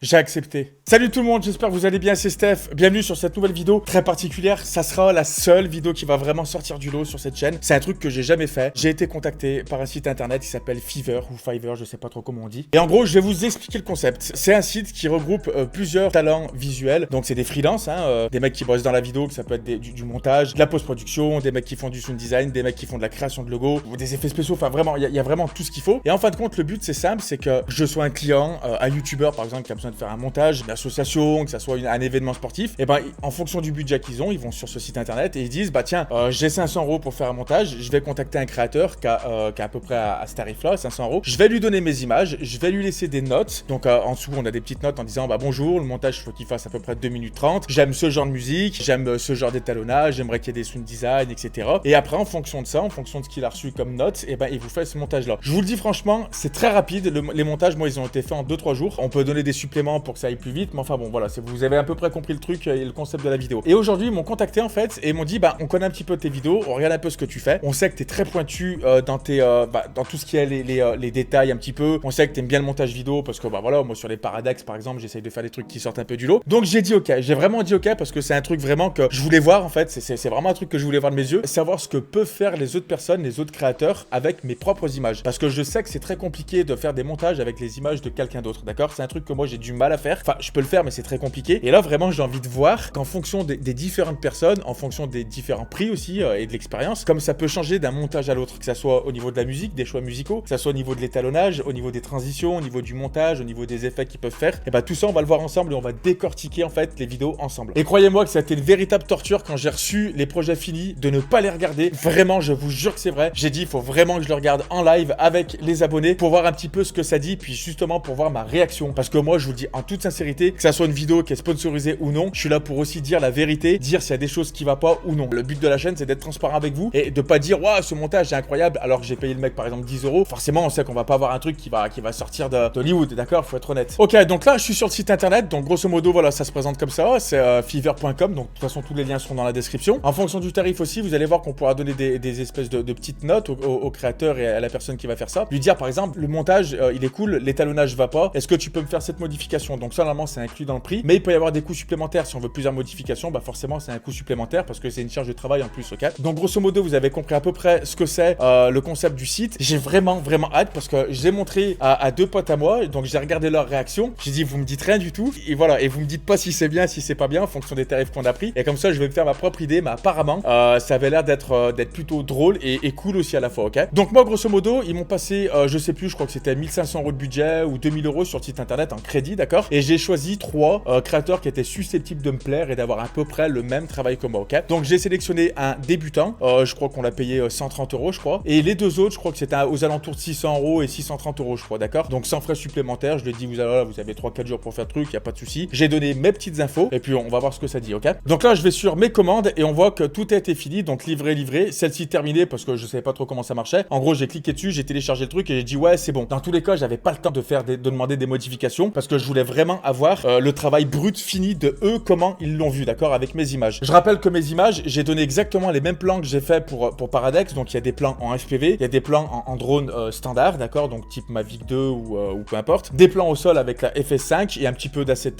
J'ai accepté. Salut tout le monde, j'espère que vous allez bien, c'est Steph. Bienvenue sur cette nouvelle vidéo très particulière. Ça sera la seule vidéo qui va vraiment sortir du lot sur cette chaîne. C'est un truc que j'ai jamais fait. J'ai été contacté par un site internet qui s'appelle Fiverr ou Fiverr, je sais pas trop comment on dit. Et en gros, je vais vous expliquer le concept. C'est un site qui regroupe plusieurs talents visuels. Donc c'est des freelances, des mecs qui bossent dans la vidéo, que ça peut être du montage, de la post-production, des mecs qui font du sound design, des mecs qui font de la création de logos, ou des effets spéciaux. Enfin vraiment, il y a vraiment tout ce qu'il faut. Et en fin de compte, le but c'est simple, c'est que je sois un client, un youtubeur par exemple qui a besoin de faire un montage, une association, que ça soit un événement sportif, et ben en fonction du budget qu'ils ont, ils vont sur ce site internet et ils disent bah tiens, j'ai 500 € pour faire un montage, je vais contacter un créateur qui a à peu près à ce tarif-là, 500 €. Je vais lui donner mes images, je vais lui laisser des notes. Donc en dessous, on a des petites notes en disant bah bonjour, le montage, il faut qu'il fasse à peu près 2 minutes 30. J'aime ce genre de musique, j'aime ce genre d'étalonnage, j'aimerais qu'il y ait des sound design, etc. Et après, en fonction de ça, en fonction de ce qu'il a reçu comme notes, et ben il vous fait ce montage-là. Je vous le dis franchement, c'est très rapide. Les montages, moi, ils ont été faits en 2-3 jours. On peut donner des suppléments pour que ça aille plus vite, mais enfin bon, voilà, vous avez à peu près compris le truc et le concept de la vidéo. Et aujourd'hui, ils m'ont contacté en fait et ils m'ont dit bah on connaît un petit peu tes vidéos, on regarde un peu ce que tu fais. On sait que t'es très pointu dans tout ce qui est les détails un petit peu. On sait que t'aimes bien le montage vidéo parce que bah voilà, moi sur les Paradex par exemple, j'essaye de faire des trucs qui sortent un peu du lot. Donc j'ai dit ok, j'ai vraiment dit ok parce que c'est un truc vraiment que je voulais voir en fait. C'est vraiment un truc que je voulais voir de mes yeux, savoir ce que peuvent faire les autres personnes, les autres créateurs avec mes propres images. Parce que je sais que c'est très compliqué de faire des montages avec les images de quelqu'un d'autre, d'accord? C'est un truc que moi j'ai du mal à faire. Enfin, je peux le faire, mais c'est très compliqué. Et là, vraiment, j'ai envie de voir qu'en fonction des différentes personnes, en fonction des différents prix aussi et de l'expérience, comme ça peut changer d'un montage à l'autre, que ça soit au niveau de la musique, des choix musicaux, que ça soit au niveau de l'étalonnage, au niveau des transitions, au niveau du montage, au niveau des effets qu'ils peuvent faire. Et bah tout ça, on va le voir ensemble et on va décortiquer en fait les vidéos ensemble. Et croyez-moi que ça a été une véritable torture quand j'ai reçu les projets finis de ne pas les regarder. Vraiment, je vous jure que c'est vrai. J'ai dit, il faut vraiment que je le regarde en live avec les abonnés pour voir un petit peu ce que ça dit, puis justement pour voir ma réaction. Parce que moi, je vous le dis en toute sincérité, que ça soit une vidéo qui est sponsorisée ou non, je suis là pour aussi dire la vérité, dire s'il y a des choses qui va pas ou non. Le but de la chaîne, c'est d'être transparent avec vous et de pas dire waouh, ce montage est incroyable alors que j'ai payé le mec par exemple 10 €. Forcément, on sait qu'on va pas avoir un truc qui va sortir d'Hollywood, d'accord? Faut être honnête. Ok, donc là, je suis sur le site internet, donc grosso modo, voilà, ça se présente comme ça. C'est fiverr.com, donc de toute façon, tous les liens seront dans la description. En fonction du tarif aussi, vous allez voir qu'on pourra donner des espèces de petites notes au créateur et à la personne qui va faire ça. Lui dire par exemple, le montage, il est cool, l'étalonnage va pas. Est-ce que tu peux me faire cette modification? Donc ça, normalement, c'est inclus dans le prix, mais il peut y avoir des coûts supplémentaires. Si on veut plusieurs modifications, bah forcément, c'est un coût supplémentaire parce que c'est une charge de travail en plus, ok? Donc grosso modo, vous avez compris à peu près ce que c'est le concept du site. J'ai vraiment hâte parce que j'ai montré à 2 potes à moi, donc j'ai regardé leur réaction. J'ai dit, vous me dites rien du tout, et voilà, et vous me dites pas si c'est bien, si c'est pas bien, en fonction des tarifs qu'on a pris. Et comme ça, je vais me faire ma propre idée, mais apparemment, ça avait l'air d'être plutôt drôle et cool aussi à la fois, ok? Donc moi, grosso modo, ils m'ont passé, je sais plus, je crois que c'était 1500 € de budget ou 2000 € sur le site internet en crédit, d'accord? Et j'ai choisi 3 créateurs qui étaient susceptibles de me plaire et d'avoir à peu près le même travail que moi, ok? Donc j'ai sélectionné un débutant, je crois qu'on l'a payé 130 €, je crois. Et les deux autres, je crois que c'était aux alentours de 600 € et 630 €, je crois, d'accord? Donc sans frais supplémentaires, je lui ai dit, vous avez 3-4 jours pour faire le truc, y a pas de souci. J'ai donné mes petites infos et puis on va voir ce que ça dit, ok? Donc là, je vais sur mes commandes et on voit que tout a été fini, donc livré. Celle-ci terminée parce que je savais pas trop comment ça marchait. En gros, j'ai cliqué dessus, j'ai téléchargé le truc et j'ai dit ouais, c'est bon. Dans tous les cas, j'avais pas le temps de demander des modifications parce que je voulais vraiment avoir le travail brut fini de eux, comment ils l'ont vu, d'accord, avec mes images. Je rappelle que mes images, j'ai donné exactement les mêmes plans que j'ai fait pour Paradex. Donc il y a des plans en FPV, il y a des plans en drone standard, d'accord, donc type Mavic 2 ou peu importe. Des plans au sol avec la FS5 et un petit peu d'Asset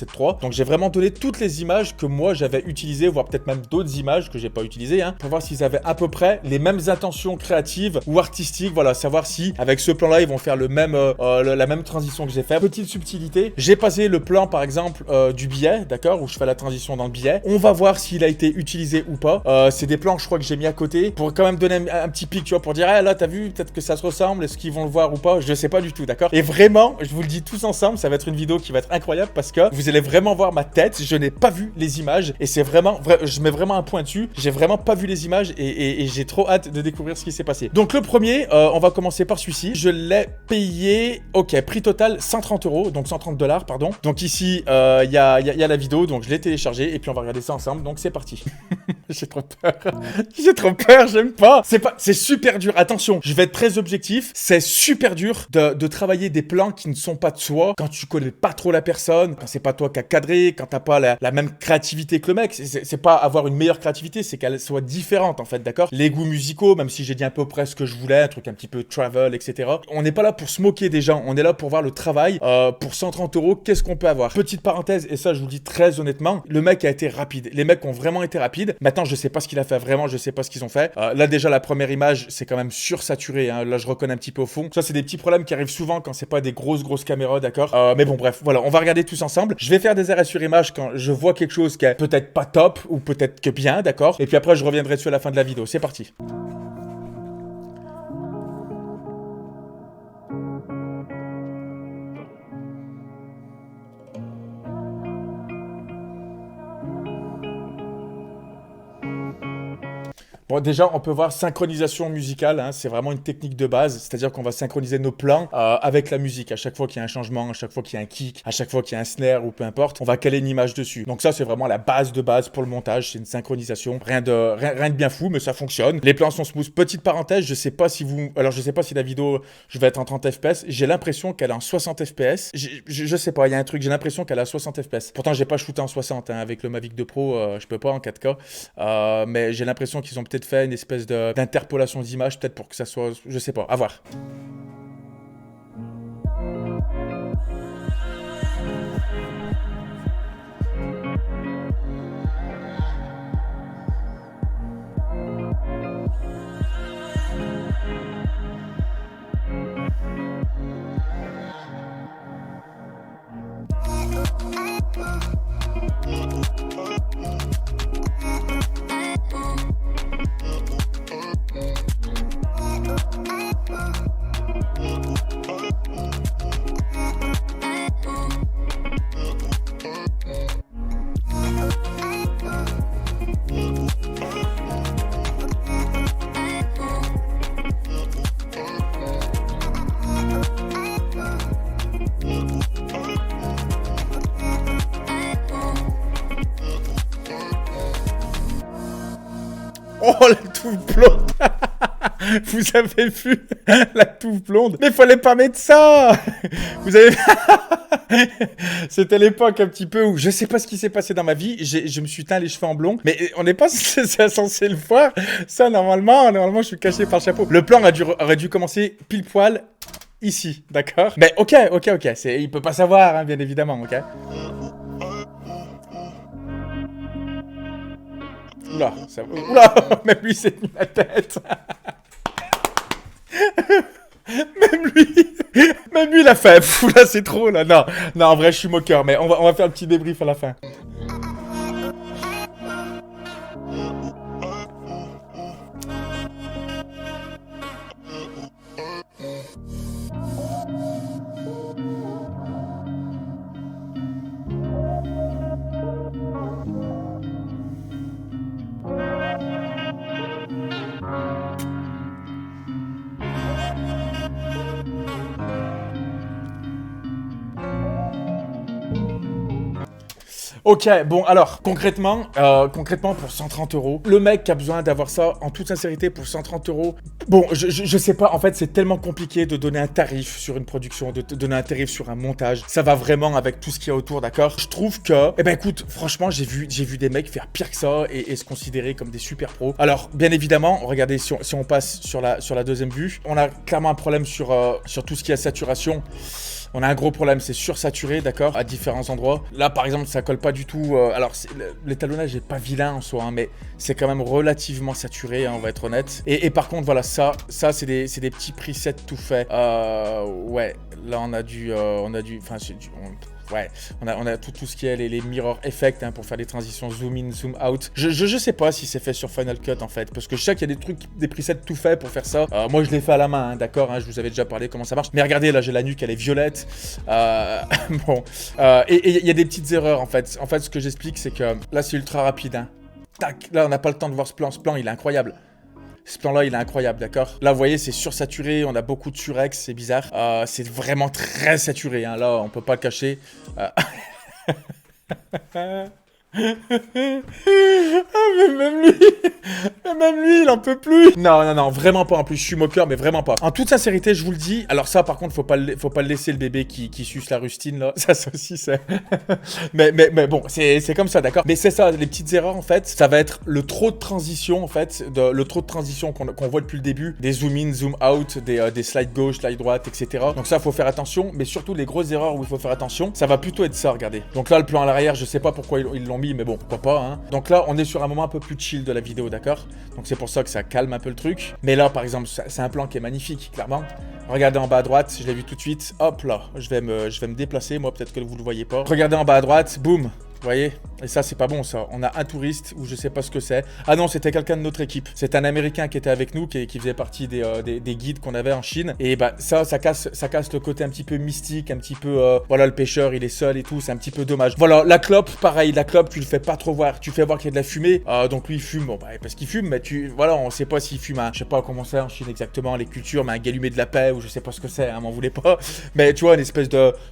3. Donc j'ai vraiment donné toutes les images que moi j'avais utilisées, voire peut-être même d'autres images que j'ai pas utilisées, pour voir s'ils avaient à peu près les mêmes intentions créatives ou artistiques, voilà, savoir si avec ce plan-là ils vont faire la même transition que j'ai fait. Petite subtilité, j'ai passé le plan par exemple du billet, d'accord, où je fais la transition dans le billet. On va voir s'il a été utilisé ou pas. C'est des plans que je crois que j'ai mis à côté pour quand même donner un petit pic, tu vois, pour dire ah là t'as vu, peut-être que ça se ressemble, est-ce qu'ils vont le voir ou pas, je sais pas du tout, d'accord. Et vraiment, je vous le dis tous ensemble, ça va être une vidéo qui va être incroyable parce que vous allez vraiment voir ma tête. Je n'ai pas vu les images et c'est vraiment, je mets vraiment un point dessus. J'ai vraiment pas vu les images et j'ai trop hâte de découvrir ce qui s'est passé. Donc le premier, on va commencer par celui-ci. Je l'ai payé, ok, prix total 130 €, donc 130 $, pardon. Donc ici, il y a la vidéo, donc je l'ai téléchargée et puis on va regarder ça ensemble. Donc c'est parti. J'ai trop peur. J'ai trop peur, j'aime pas. C'est super dur. Attention, je vais être très objectif. C'est super dur de travailler des plans qui ne sont pas de soi quand tu connais pas trop la personne, quand c'est pas toi qui as cadré, quand t'as pas la même créativité que le mec. C'est pas avoir une meilleure créativité, c'est qu'elle soit différente en fait, d'accord? Les goûts musicaux, même si j'ai dit à peu près ce que je voulais, un truc un petit peu travel, etc. On n'est pas là pour se moquer des gens, on est là pour voir le travail, pour s'entraîner 130 €, qu'est-ce qu'on peut avoir? Petite parenthèse, et ça je vous le dis très honnêtement, le mec a été rapide. Les mecs ont vraiment été rapides. Maintenant, je sais pas ce qu'il a fait vraiment, je sais pas ce qu'ils ont fait. Là déjà, la première image, c'est quand même sursaturé, hein. Là, je reconnais un petit peu au fond. Ça, c'est des petits problèmes qui arrivent souvent quand c'est pas des grosses caméras, d'accord? Mais bon, bref, voilà, on va regarder tous ensemble. Je vais faire des arrêts sur image quand je vois quelque chose qui est peut-être pas top ou peut-être que bien, d'accord? Et puis après, je reviendrai dessus à la fin de la vidéo. C'est parti. Bon, déjà, on peut voir synchronisation musicale, hein, c'est vraiment une technique de base, c'est-à-dire qu'on va synchroniser nos plans avec la musique. À chaque fois qu'il y a un changement, à chaque fois qu'il y a un kick, à chaque fois qu'il y a un snare ou peu importe, on va caler une image dessus. Donc ça, c'est vraiment la base de base pour le montage, c'est une synchronisation. Rien de bien fou, mais ça fonctionne. Les plans sont smooth. Petite parenthèse, je sais pas si vous... Alors, je sais pas si la vidéo, je vais être en 30 FPS. J'ai l'impression qu'elle est en 60 FPS. Je sais pas, il y a un truc, j'ai l'impression qu'elle est à 60 FPS. Pourtant, j'ai pas shooté en 60, hein, avec le Mavic 2 Pro, je peux pas en 4K. Mais j'ai l'impression qu'ils ont peut-être fait une espèce d'interpolation d'image, peut-être pour que ça soit... Je sais pas, à voir. Oh, la touffe blonde. Vous avez vu la touffe blonde? Mais fallait pas mettre ça. Vous avez... C'était l'époque un petit peu où je sais pas ce qui s'est passé dans ma vie. Je me suis teint les cheveux en blond. Mais on n'est pas censé le voir. Ça, normalement, je suis caché par le chapeau. Le plan aurait dû commencer pile poil ici, d'accord? Mais ok. Il peut pas savoir, hein, bien évidemment, ok? Oula, même lui s'est mis la tête. Même lui l'a fait. Pfff, là c'est trop là. Non, en vrai je suis moqueur, mais on va faire un petit débrief à la fin. Ok, bon alors, concrètement pour 130 €, le mec qui a besoin d'avoir ça, en toute sincérité, pour 130 €, bon, je sais pas, en fait, c'est tellement compliqué de donner un tarif sur une production, de donner un tarif sur un montage, ça va vraiment avec tout ce qu'il y a autour, d'accord? Je trouve que, eh ben écoute, franchement, j'ai vu des mecs faire pire que ça et se considérer comme des super pros. Alors, bien évidemment, regardez, si on passe sur la deuxième vue, on a clairement un problème sur tout ce qui est saturation. On a un gros problème, c'est sursaturé, d'accord, à différents endroits. Là, par exemple, ça colle pas du tout. Alors, l'étalonnage est pas vilain en soi, hein, mais c'est quand même relativement saturé, hein, on va être honnête. Et par contre, voilà, ça c'est des petits presets tout faits. Ouais, là, on a du... Enfin, ouais, on a tout ce qui est les mirror effects, hein, pour faire les transitions zoom in, zoom out. Je sais pas si c'est fait sur Final Cut en fait, parce que je sais qu'il y a des trucs, des presets tout faits pour faire ça. Moi je l'ai fait à la main, hein, d'accord, hein, je vous avais déjà parlé comment ça marche. Mais regardez, là j'ai la nuque, elle est violette. Bon, et il y a des petites erreurs en fait. En fait, ce que j'explique, c'est que là c'est ultra rapide, hein. Tac, là on n'a pas le temps de voir ce plan il est incroyable. Ce plan-là, il est incroyable, d'accord? Là, vous voyez, c'est sursaturé, on a beaucoup de surex, c'est bizarre. C'est vraiment très saturé, hein. Là, on peut pas le cacher. mais même lui, il en peut plus. Non, vraiment pas. En plus, je suis moqueur, mais vraiment pas. En toute sincérité, je vous le dis. Alors ça, par contre, faut pas le laisser le bébé qui suce la rustine là. Ça aussi, c'est. mais bon, c'est comme ça, d'accord. Mais c'est ça, les petites erreurs en fait. Ça va être le trop de transition en fait, le trop de transition qu'on voit depuis le début, des zoom in, zoom out, des slide gauche, slide droite, etc. Donc ça, faut faire attention. Mais surtout les grosses erreurs où il faut faire attention, ça va plutôt être ça. Regardez. Donc là, le plan à l'arrière, je sais pas pourquoi ils l'ont mis, mais bon, pourquoi pas. Hein. Donc là, on est sur un moment un peu plus chill de la vidéo, d'accord. Donc c'est pour ça que ça calme un peu le truc. Mais là, par exemple, c'est un plan qui est magnifique, clairement. Regardez en bas à droite, je l'ai vu tout de suite. Hop là, je vais me déplacer, moi peut-être que vous le voyez pas. Regardez en bas à droite, boum. Vous voyez? Et ça, c'est pas bon, ça. On a un touriste, ou je sais pas ce que c'est. Ah non, c'était quelqu'un de notre équipe. C'est un Américain qui était avec nous, qui faisait partie des guides qu'on avait en Chine. Et bah, ça casse le côté un petit peu mystique, un petit peu... voilà, le pêcheur, il est seul et tout. C'est un petit peu dommage. Voilà, la clope, pareil. La clope, tu le fais pas trop voir. Tu fais voir qu'il y a de la fumée. Donc lui, il fume. Bon, bah, parce qu'il fume, mais voilà, on sait pas s'il fume je sais pas comment c'est en Chine exactement, les cultures, mais un galumet de la paix, ou je sais pas ce que c'est, hein, m'en voulez pas. Mais tu vois,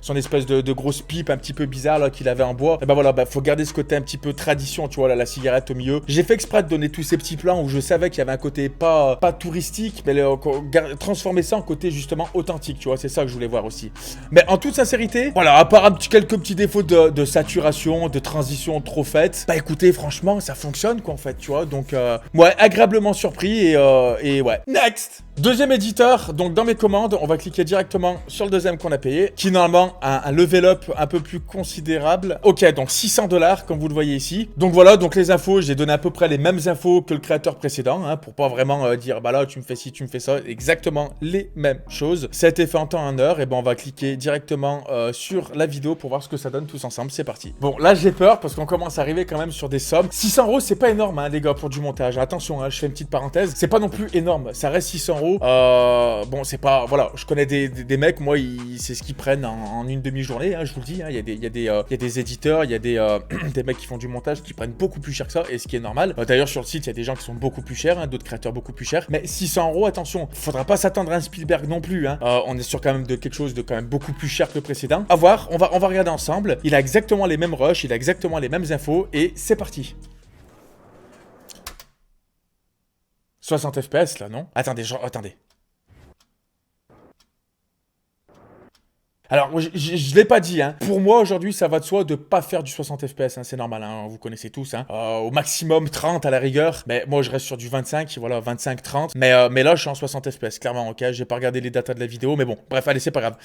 son espèce de grosse pipe un petit peu bizarre, là, qu'il avait en bois. Et bah voilà, bah, faut garder ce côté un petit peu tradition, tu vois, là, la cigarette au milieu. J'ai fait exprès de donner tous ces petits plans où je savais qu'il y avait un côté pas touristique, mais transformer ça en côté justement authentique, tu vois, c'est ça que je voulais voir aussi. Mais en toute sincérité, voilà, à part quelques petits défauts de saturation, de transition trop faite, bah écoutez, franchement, ça fonctionne quoi en fait, tu vois, donc ouais, agréablement surpris et ouais. Next! Deuxième éditeur, donc dans mes commandes, on va cliquer directement sur le deuxième qu'on a payé, qui normalement a un level up un peu plus considérable. Ok, donc $600, comme vous le voyez ici. Donc voilà, donc les infos, j'ai donné à peu près les mêmes infos que le créateur précédent, hein, pour pas vraiment dire, bah là, tu me fais ci, tu me fais ça, exactement les mêmes choses. Ça a été fait en temps et en heure, et ben on va cliquer directement sur la vidéo pour voir ce que ça donne tous ensemble, c'est parti. Bon, là j'ai peur, parce qu'on commence à arriver quand même sur des sommes. 600 €, c'est pas énorme, hein, les gars, pour du montage. Attention, hein, je fais une petite parenthèse, c'est pas non plus énorme, ça reste 600 €. Bon, c'est pas... Voilà, je connais des mecs, moi, c'est ce qu'ils prennent en une demi-journée, hein, je vous le dis. Hein, il y a des éditeurs, il y a des mecs qui font du montage qui prennent beaucoup plus cher que ça, et ce qui est normal. D'ailleurs, sur le site, il y a des gens qui sont beaucoup plus chers, hein, d'autres créateurs beaucoup plus chers. Mais 600 €, attention, faudra pas s'attendre à un Spielberg non plus. Hein. On est sur quand même de quelque chose de quand même beaucoup plus cher que le précédent. À voir, on va regarder ensemble. Il a exactement les mêmes rushs, il a exactement les mêmes infos, et c'est parti. 60 FPS là, non? Attendez, attendez. Alors, je l'ai pas dit, hein. Pour moi, aujourd'hui, ça va de soi de pas faire du 60 FPS, hein. C'est normal, hein. Vous connaissez tous, hein. Au maximum 30 à la rigueur. Mais moi, je reste sur du 25, voilà, 25-30. Mais là, je suis en 60 FPS, clairement, ok. J'ai pas regardé les datas de la vidéo, mais bon. Bref, allez, c'est pas grave.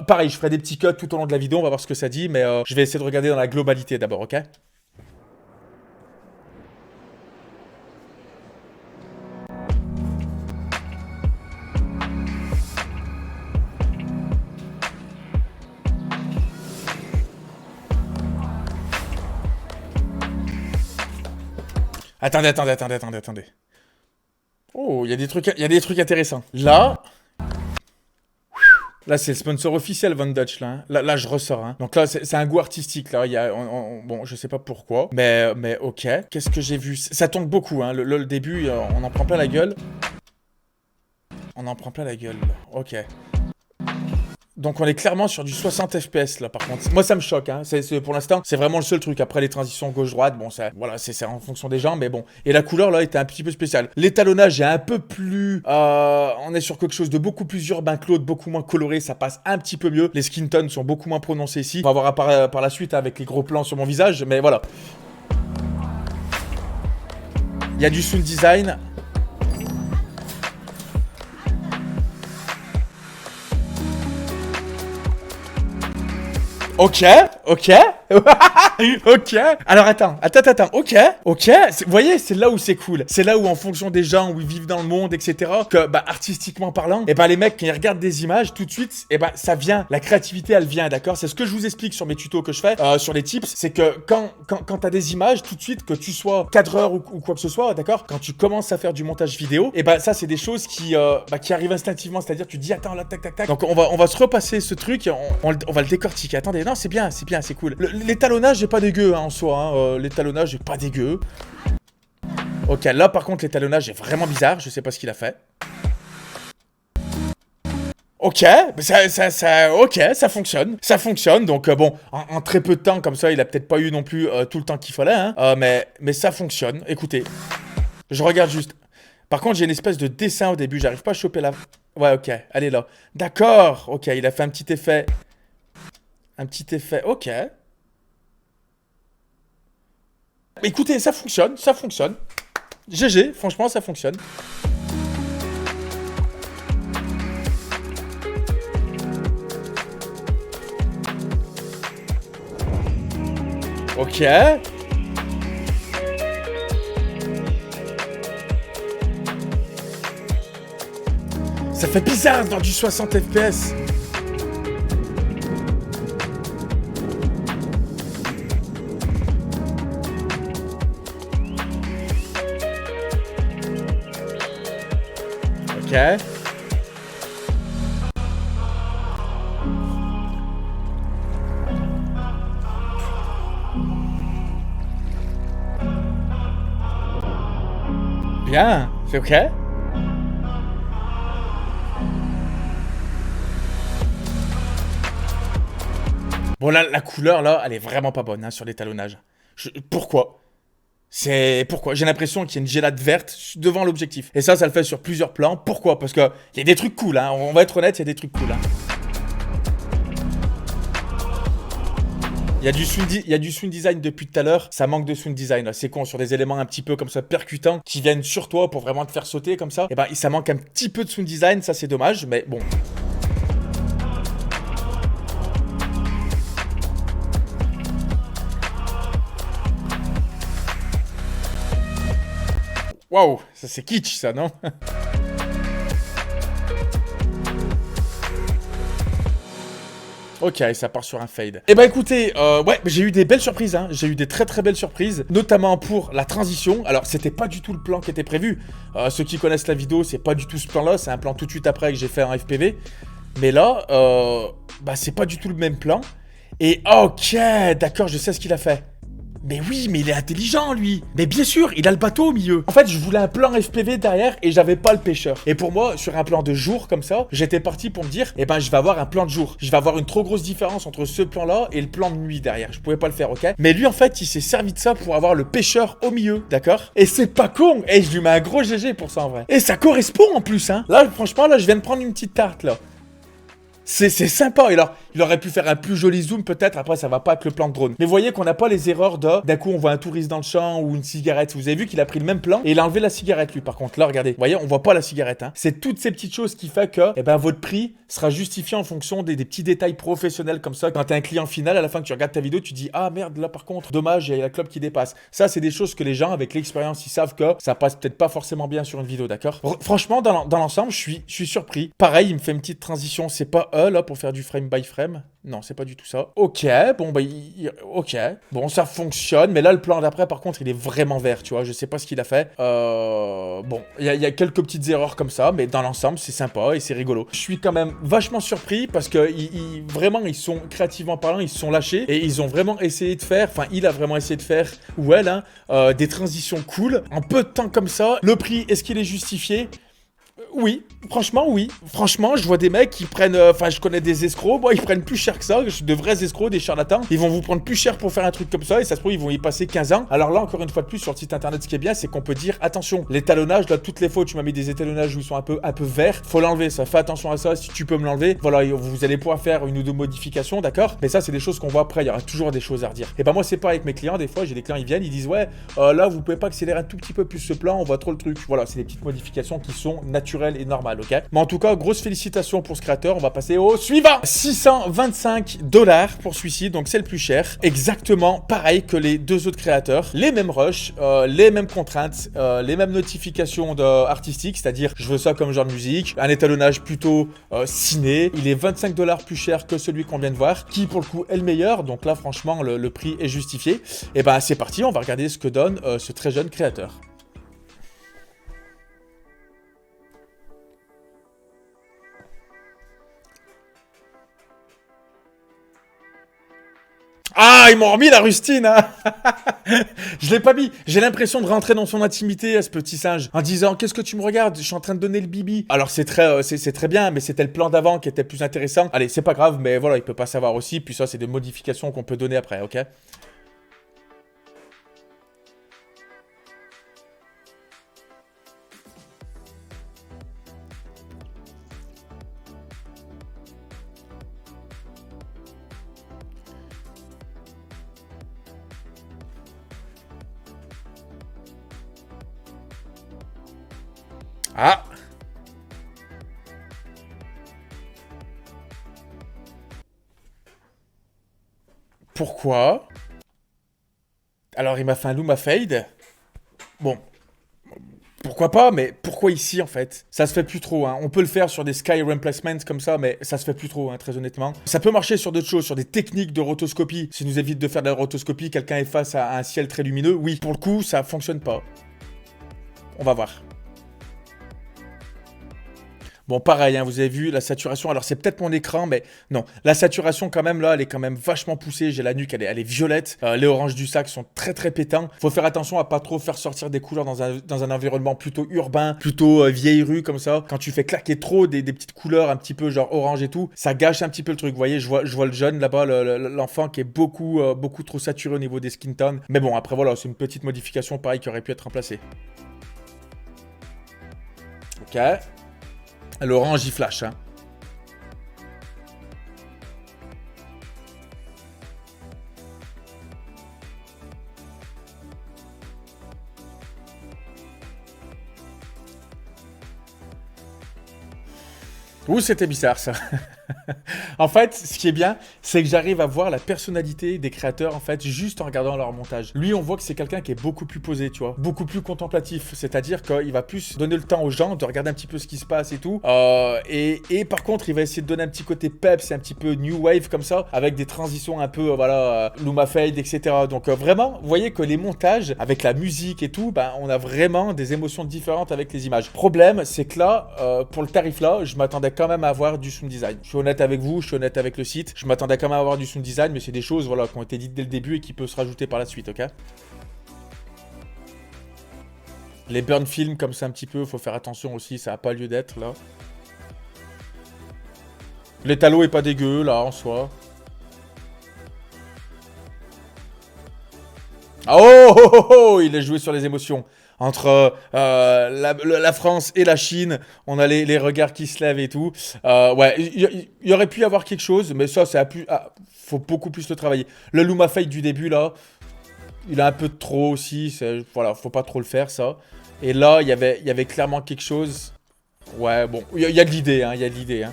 Pareil, je ferai des petits cuts tout au long de la vidéo, on va voir ce que ça dit. Mais je vais essayer de regarder dans la globalité d'abord, ok? Attendez. Oh, il y a des trucs intéressants. Là, c'est le sponsor officiel Von Dutch, là. Hein. Là, je ressors. Hein. Donc là, c'est un goût artistique, là. Bon, je sais pas pourquoi. Mais ok. Qu'est-ce que j'ai vu? Ça tourne beaucoup, hein. Le début, on en prend plein la gueule. Ok. Donc on est clairement sur du 60 FPS là par contre. Moi ça me choque hein. Pour l'instant c'est vraiment le seul truc. Après les transitions gauche-droite, bon ça, voilà c'est en fonction des gens mais bon. Et la couleur là était un petit peu spéciale. L'étalonnage est un peu plus... on est sur quelque chose de beaucoup plus urbain que l'autre, beaucoup moins coloré, ça passe un petit peu mieux. Les skin tones sont beaucoup moins prononcés ici. On va voir par la suite avec les gros plans sur mon visage mais voilà. Il y a du sound design. Ok. Ok. Alors attends. Ok. Vous voyez, c'est là où c'est cool. C'est là où en fonction des gens où ils vivent dans le monde, etc. Que bah artistiquement parlant, et bah les mecs quand ils regardent des images tout de suite, et bah ça vient. La créativité elle vient, d'accord. C'est ce que je vous explique sur mes tutos que je fais, sur les tips, c'est que quand t'as des images tout de suite, que tu sois cadreur ou quoi que ce soit, d'accord. Quand tu commences à faire du montage vidéo, et bah ça c'est des choses qui arrivent instinctivement, c'est-à-dire tu dis attends là tac. Donc on va se repasser ce truc, et on va le décortiquer. Attendez, non c'est bien, c'est cool. L'étalonnage est pas dégueu hein, en soi, hein. L'étalonnage est pas dégueu. Ok, là par contre l'étalonnage est vraiment bizarre, je sais pas ce qu'il a fait. Ok, ok, ça fonctionne. Donc bon, en très peu de temps comme ça, il a peut-être pas eu non plus tout le temps qu'il fallait, hein. Mais ça fonctionne. Écoutez, je regarde juste. Par contre, j'ai une espèce de dessin au début. J'arrive pas à choper la. Ouais, ok, elle est là. D'accord. Ok, il a fait un petit effet. Un petit effet. Ok. Écoutez, ça fonctionne, ça fonctionne. GG, franchement, ça fonctionne. Ok. Ça fait bizarre dans du 60 FPS. Ok. Bien, c'est ok. Bon, là, la couleur, là, elle est vraiment pas bonne hein, sur l'étalonnage. Pourquoi? C'est pourquoi? J'ai l'impression qu'il y a une gélade verte devant l'objectif. Et ça le fait sur plusieurs plans. Pourquoi? Parce que il y a des trucs cool, hein. On va être honnête, il y a des trucs cool, hein. Il y a du sound design depuis tout à l'heure. Ça manque de sound design, là. C'est con, sur des éléments un petit peu comme ça percutants qui viennent sur toi pour vraiment te faire sauter comme ça. Et ben, ça manque un petit peu de sound design. Ça, c'est dommage, mais bon. Waouh, ça c'est kitsch, ça, non? Ok, ça part sur un fade. Eh ben écoutez, ouais, j'ai eu des belles surprises, hein. J'ai eu des très très belles surprises, notamment pour la transition. Alors, c'était pas du tout le plan qui était prévu. Ceux qui connaissent la vidéo, c'est pas du tout ce plan-là. C'est un plan tout de suite après que j'ai fait en FPV. Mais là, bah c'est pas du tout le même plan. Et ok, d'accord, je sais ce qu'il a fait. Mais oui, mais il est intelligent, lui. Mais bien sûr, il a le bateau au milieu. En fait, je voulais un plan FPV derrière et j'avais pas le pêcheur. Et pour moi, sur un plan de jour comme ça, j'étais parti pour me dire, eh ben, je vais avoir un plan de jour. Je vais avoir une trop grosse différence entre ce plan-là et le plan de nuit derrière. Je pouvais pas le faire, ok? Mais lui, en fait, il s'est servi de ça pour avoir le pêcheur au milieu, d'accord? Et c'est pas con. Et je lui mets un gros GG pour ça, en vrai. Et ça correspond en plus, hein. Là, franchement, là, je viens de prendre une petite tarte, là. C'est sympa. Il aurait pu faire un plus joli zoom peut-être. Après, ça va pas avec le plan de drone. Mais vous voyez qu'on n'a pas les erreurs d'un coup, on voit un touriste dans le champ ou une cigarette. Vous avez vu qu'il a pris le même plan et il a enlevé la cigarette, lui, par contre. Là, regardez. Vous voyez, on voit pas la cigarette. Hein. C'est toutes ces petites choses qui fait que eh ben, votre prix sera justifié en fonction des petits détails professionnels comme ça. Quand tu as un client final, à la fin que tu regardes ta vidéo, tu dis ah merde, là par contre, dommage, il y a la clope qui dépasse. Ça, c'est des choses que les gens, avec l'expérience, ils savent que ça passe peut-être pas forcément bien sur une vidéo, d'accord? Franchement, dans l'ensemble, je suis surpris. Pareil, il me fait une petite transition. C'est pas là pour faire du frame by frame. Non, c'est pas du tout ça. Ok, bon, bah, ok. Bon, ça fonctionne, mais là, le plan d'après, par contre, il est vraiment vert, tu vois. Je sais pas ce qu'il a fait. Bon, il y a quelques petites erreurs comme ça, mais dans l'ensemble, c'est sympa et c'est rigolo. Je suis quand même vachement surpris parce que vraiment, ils sont, créativement parlant, ils se sont lâchés et ils ont vraiment essayé de faire, enfin, il a vraiment essayé de faire, ou elle, hein, des transitions cool. En peu de temps comme ça, le prix, est-ce qu'il est justifié? Oui, franchement, oui. Franchement, je vois des mecs qui prennent... Enfin, je connais des escrocs. Bon, ils prennent plus cher que ça. De vrais escrocs, des charlatans. Ils vont vous prendre plus cher pour faire un truc comme ça. Et ça se trouve, ils vont y passer 15 ans. Alors là, encore une fois de plus, sur le site internet, ce qui est bien, c'est qu'on peut dire, attention, l'étalonnage, là, toutes les fois où tu m'as mis des étalonnages où ils sont un peu verts, faut l'enlever. Ça, fais attention à ça. Si tu peux me l'enlever, voilà, vous allez pouvoir faire une ou deux modifications, d'accord? Mais ça, c'est des choses qu'on voit après. Il y aura toujours des choses à redire. Et ben moi, c'est pas avec mes clients. Des fois, j'ai des clients, ils viennent, ils disent, ouais, là, vous pouvez pas accélérer un tout petit peu plus ce plan. On voit trop le truc. Voilà, c'est des petites modifications qui sont naturelles et normales, ok? Mais en tout cas, grosse félicitations pour ce créateur. On va passer au suivant. 625 $ pour celui-ci, donc c'est le plus cher. Exactement pareil que les deux autres créateurs. Les mêmes rushs, les mêmes contraintes, les mêmes notifications artistiques, c'est-à-dire je veux ça comme genre de musique, un étalonnage plutôt ciné. Il est 25 $ plus cher que celui qu'on vient de voir, qui pour le coup est le meilleur. Donc là, franchement, le prix est justifié. Et ben c'est parti, on va regarder ce que donne ce très jeune créateur. Ah, Ah, ils m'ont remis la rustine, hein. Je l'ai pas mis. J'ai l'impression de rentrer dans son intimité, à ce petit singe, en disant, qu'est-ce que tu me regardes? Je suis en train de donner le bibi. Alors, c'est très bien, mais c'était le plan d'avant qui était plus intéressant. Allez, c'est pas grave, mais voilà, il peut pas savoir aussi. Puis ça, c'est des modifications qu'on peut donner après, ok? Ah! Pourquoi? Alors, il m'a fait un Luma Fade. Bon, pourquoi pas, mais pourquoi ici, en fait? Ça se fait plus trop, hein. On peut le faire sur des Sky Replacements comme ça, mais ça se fait plus trop, hein, très honnêtement. Ça peut marcher sur d'autres choses, sur des techniques de rotoscopie. Ça nous évite de faire de la rotoscopie, quelqu'un est face à un ciel très lumineux. Oui, pour le coup, ça fonctionne pas. On va voir. Bon, pareil, hein, vous avez vu la saturation. Alors, c'est peut-être mon écran, mais non. La saturation, quand même, là, elle est quand même vachement poussée. J'ai la nuque, elle est violette. Les oranges du sac sont très, très pétants. Faut faire attention à pas trop faire sortir des couleurs dans un environnement plutôt urbain, plutôt vieille rue, comme ça. Quand tu fais claquer trop des petites couleurs un petit peu genre orange et tout, ça gâche un petit peu le truc. Vous voyez, je vois le jeune là-bas, l'enfant qui est beaucoup trop saturé au niveau des skin tones. Mais bon, après, voilà, c'est une petite modification, pareil, qui aurait pu être remplacée. Ok. L'orange, il flash, hein. Ouh, c'était bizarre, ça. En fait, ce qui est bien, c'est que j'arrive à voir la personnalité des créateurs, en fait, juste en regardant leur montage. Lui, on voit que c'est quelqu'un qui est beaucoup plus posé, tu vois, beaucoup plus contemplatif. C'est-à-dire qu'il va plus donner le temps aux gens de regarder un petit peu ce qui se passe et tout. Et par contre, il va essayer de donner un petit côté peps, un petit peu new wave comme ça, avec des transitions un peu, voilà, Luma Fade, etc. Donc vraiment, vous voyez que les montages, avec la musique et tout, ben, on a vraiment des émotions différentes avec les images. Problème, c'est que là, pour le tarif là, je m'attendais quand même à avoir du sound design. Je suis honnête avec vous, je suis honnête avec le site. Je m'attendais quand même à avoir du sound design, mais c'est des choses voilà, qui ont été dites dès le début et qui peuvent se rajouter par la suite, ok? Les burn films comme ça un petit peu, faut faire attention aussi, ça n'a pas lieu d'être là. L'étalo est pas dégueu là en soi. Ah, oh, oh, oh, oh, il a joué sur les émotions. Entre la France et la Chine, on a les regards qui se lèvent et tout. Ouais, il y aurait pu y avoir quelque chose, mais ça, faut beaucoup plus le travailler. Le Luma Fade du début, là, il a un peu de trop aussi. Voilà, faut pas trop le faire, ça. Et là, il y avait clairement quelque chose. Ouais, bon, il y a de l'idée, hein, il y a de l'idée, hein.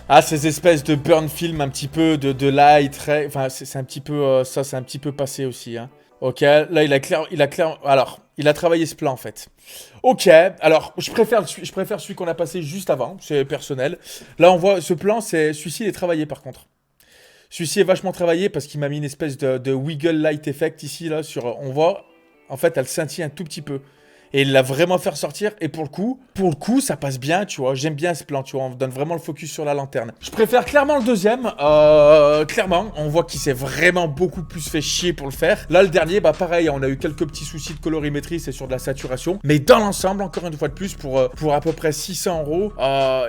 Ah, ces espèces de burn film un petit peu de light, enfin c'est un petit peu ça, c'est un petit peu passé aussi, hein. Ok, là alors il a travaillé ce plan en fait. Ok, alors je préfère celui qu'on a passé juste avant, c'est personnel. Là on voit ce plan, celui-ci il est travaillé par contre. Celui-ci est vachement travaillé parce qu'il m'a mis une espèce de wiggle light effect ici là sur, on voit, en fait elle scintille un tout petit peu. Et il l'a vraiment fait ressortir. Et pour le coup, ça passe bien, tu vois. J'aime bien ce plan, tu vois. On donne vraiment le focus sur la lanterne. Je préfère clairement le deuxième. Clairement, on voit qu'il s'est vraiment beaucoup plus fait chier pour le faire. Là, le dernier, bah pareil, on a eu quelques petits soucis de colorimétrie, c'est sur de la saturation. Mais dans l'ensemble, encore une fois de plus, pour à peu près 600 euros,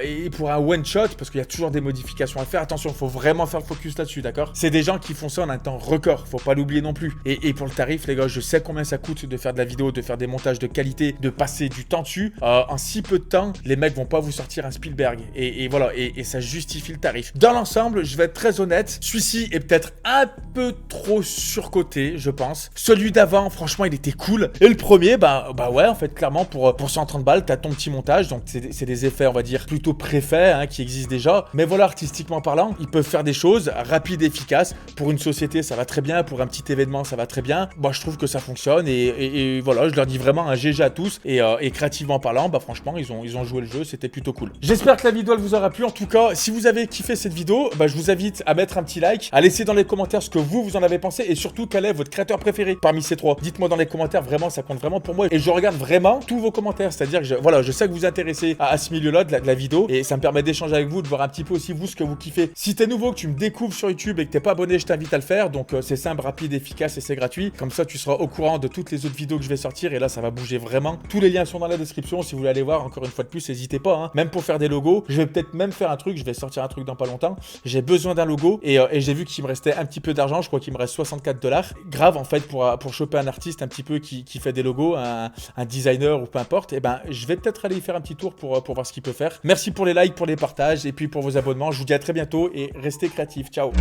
et pour un one shot, parce qu'il y a toujours des modifications à faire. Attention, il faut vraiment faire le focus là-dessus, d'accord? C'est des gens qui font ça en un temps record. Faut pas l'oublier non plus. Et pour le tarif, les gars, je sais combien ça coûte de faire de la vidéo, de faire des montages de qualité, de passer du temps dessus. En si peu de temps, les mecs vont pas vous sortir un Spielberg. Et voilà, et ça justifie le tarif. Dans l'ensemble, je vais être très honnête, celui-ci est peut-être un peu trop surcoté, je pense. Celui d'avant, franchement, il était cool. Et le premier, bah ouais, en fait, clairement, pour 130 balles, t'as ton petit montage. Donc, c'est des effets, on va dire, plutôt préfaits, hein, qui existent déjà. Mais voilà, artistiquement parlant, ils peuvent faire des choses rapides et efficaces. Pour une société, ça va très bien. Pour un petit événement, ça va très bien. Moi, je trouve que ça fonctionne. Et voilà, je leur dis vraiment un GG GG à tous et créativement parlant, bah franchement ils ont joué le jeu, c'était plutôt cool. J'espère que la vidéo elle vous aura plu. En tout cas, si vous avez kiffé cette vidéo, bah je vous invite à mettre un petit like, à laisser dans les commentaires ce que vous en avez pensé et surtout quel est votre créateur préféré parmi ces trois. Dites-moi dans les commentaires, vraiment ça compte vraiment pour moi et je regarde vraiment tous vos commentaires, c'est-à-dire que voilà, je sais que vous vous intéressez à ce milieu-là de la vidéo et ça me permet d'échanger avec vous, de voir un petit peu aussi vous ce que vous kiffez. Si t'es nouveau, que tu me découvres sur YouTube et que t'es pas abonné, je t'invite à le faire. Donc c'est simple, rapide, efficace et c'est gratuit. Comme ça, tu seras au courant de toutes les autres vidéos que je vais sortir et là, ça va bouger vraiment. Tous les liens sont dans la description. Si vous voulez aller voir, encore une fois de plus, n'hésitez pas. Hein. Même pour faire des logos, je vais peut-être même faire un truc. Je vais sortir un truc dans pas longtemps. J'ai besoin d'un logo et j'ai vu qu'il me restait un petit peu d'argent. Je crois qu'il me reste 64 $. Grave en fait pour choper un artiste un petit peu qui fait des logos, un designer ou peu importe. Et ben, je vais peut-être aller y faire un petit tour pour voir ce qu'il peut faire. Merci pour les likes, pour les partages et puis pour vos abonnements. Je vous dis à très bientôt et restez créatifs. Ciao.